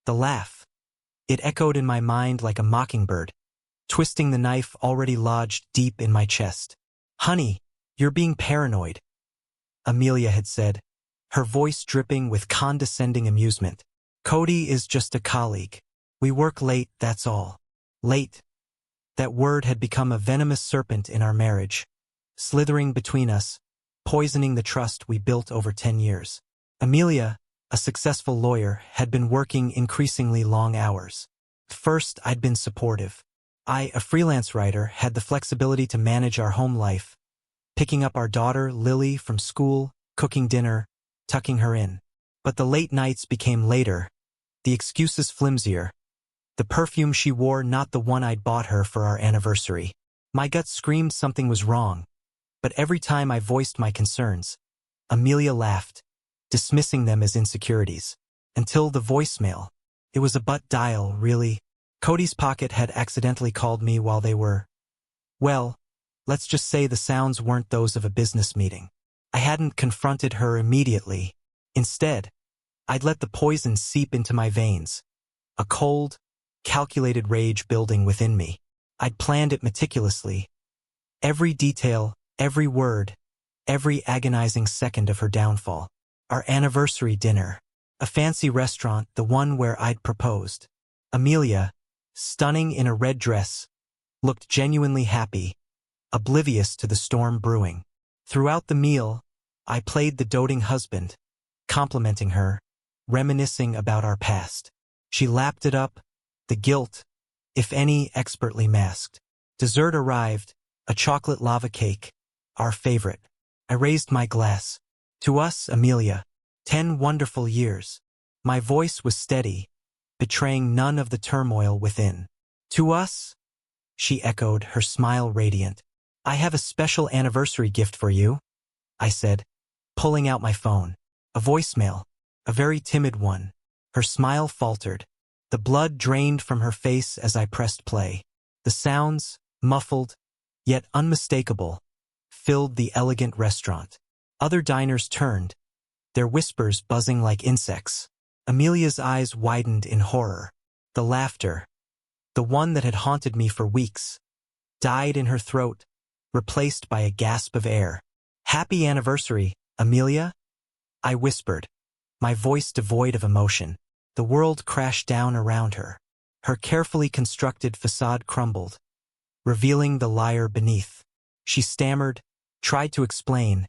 The laugh. It echoed in my mind like a mockingbird, twisting the knife already lodged deep in my chest. "Honey, you're being paranoid," Amelia had said, her voice dripping with condescending amusement. "Cody is just a colleague. We work late, that's all." Late. That word had become a venomous serpent in our marriage, slithering between us, poisoning the trust we built over 10 years. Amelia, a successful lawyer, had been working increasingly long hours. First, I'd been supportive. I, a freelance writer, had the flexibility to manage our home life, picking up our daughter, Lily, from school, cooking dinner, tucking her in. But the late nights became later, the excuses flimsier, the perfume she wore not the one I'd bought her for our anniversary. My gut screamed something was wrong, but every time I voiced my concerns, Amelia laughed, dismissing them as insecurities. Until the voicemail. It was a butt dial, really. Cody's pocket had accidentally called me while they were, well, let's just say the sounds weren't those of a business meeting. I hadn't confronted her immediately. Instead, I'd let the poison seep into my veins, a cold, calculated rage building within me. I'd planned it meticulously. Every detail, every word, every agonizing second of her downfall. Our anniversary dinner. A fancy restaurant, the one where I'd proposed. Amelia, stunning in a red dress, looked genuinely happy, oblivious to the storm brewing. Throughout the meal, I played the doting husband, complimenting her, reminiscing about our past. She lapped it up, the guilt, if any, expertly masked. Dessert arrived, a chocolate lava cake, our favorite. I raised my glass. To us, Amelia. 10 wonderful years. My voice was steady, betraying none of the turmoil within. To us? She echoed, her smile radiant. I have a special anniversary gift for you, I said, pulling out my phone. A voicemail, a very timid one. Her smile faltered. The blood drained from her face as I pressed play. The sounds, muffled, yet unmistakable, filled the elegant restaurant. Other diners turned, their whispers buzzing like insects. Amelia's eyes widened in horror. The laughter, the one that had haunted me for weeks, died in her throat, replaced by a gasp of air. Happy anniversary, Amelia? I whispered, my voice devoid of emotion. The world crashed down around her. Her carefully constructed facade crumbled, revealing the liar beneath. She stammered, tried to explain,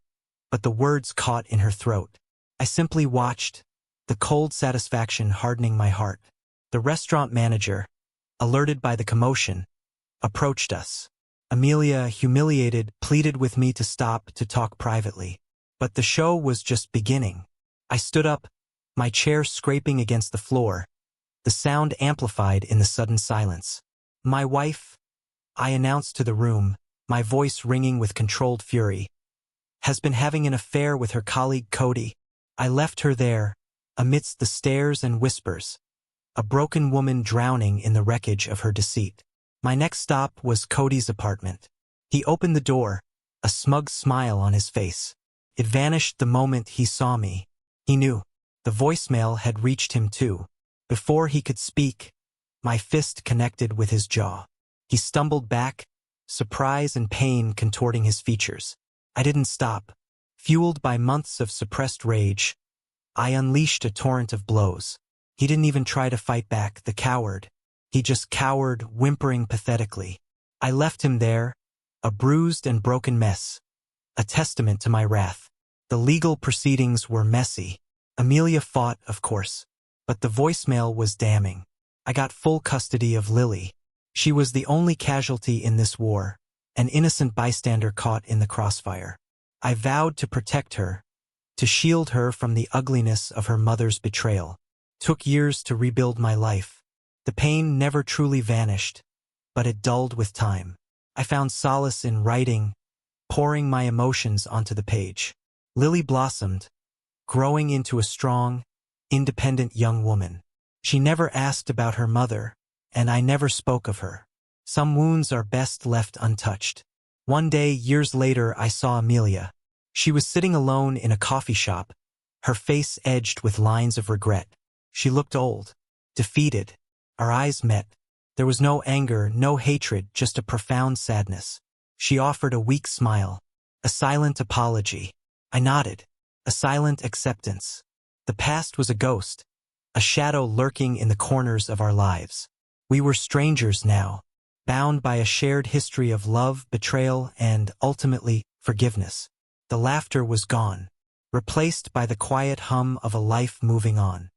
but the words caught in her throat. I simply watched, the cold satisfaction hardening my heart. The restaurant manager, alerted by the commotion, approached us. Amelia, humiliated, pleaded with me to stop to talk privately. But the show was just beginning. I stood up, my chair scraping against the floor, the sound amplified in the sudden silence. My wife, I announced to the room, my voice ringing with controlled fury, has been having an affair with her colleague Cody. I left her there, amidst the stares and whispers, a broken woman drowning in the wreckage of her deceit. My next stop was Cody's apartment. He opened the door, a smug smile on his face. It vanished the moment he saw me. He knew. The voicemail had reached him too. Before he could speak, my fist connected with his jaw. He stumbled back, surprise and pain contorting his features. I didn't stop. Fueled by months of suppressed rage, I unleashed a torrent of blows. He didn't even try to fight back, the coward. He just cowered, whimpering pathetically. I left him there, a bruised and broken mess, a testament to my wrath. The legal proceedings were messy. Amelia fought, of course, but the voicemail was damning. I got full custody of Lily. She was the only casualty in this war, an innocent bystander caught in the crossfire. I vowed to protect her, to shield her from the ugliness of her mother's betrayal. Took years to rebuild my life. The pain never truly vanished, but it dulled with time. I found solace in writing, pouring my emotions onto the page. Lily blossomed, growing into a strong, independent young woman. She never asked about her mother, and I never spoke of her. Some wounds are best left untouched. One day, years later, I saw Amelia. She was sitting alone in a coffee shop, her face edged with lines of regret. She looked old. defeated. Our eyes met. There was no anger, no hatred, just a profound sadness. She offered a weak smile, a silent apology. I nodded, a silent acceptance. The past was a ghost, a shadow lurking in the corners of our lives. We were strangers now, bound by a shared history of love, betrayal, and, ultimately, forgiveness. The laughter was gone, replaced by the quiet hum of a life moving on.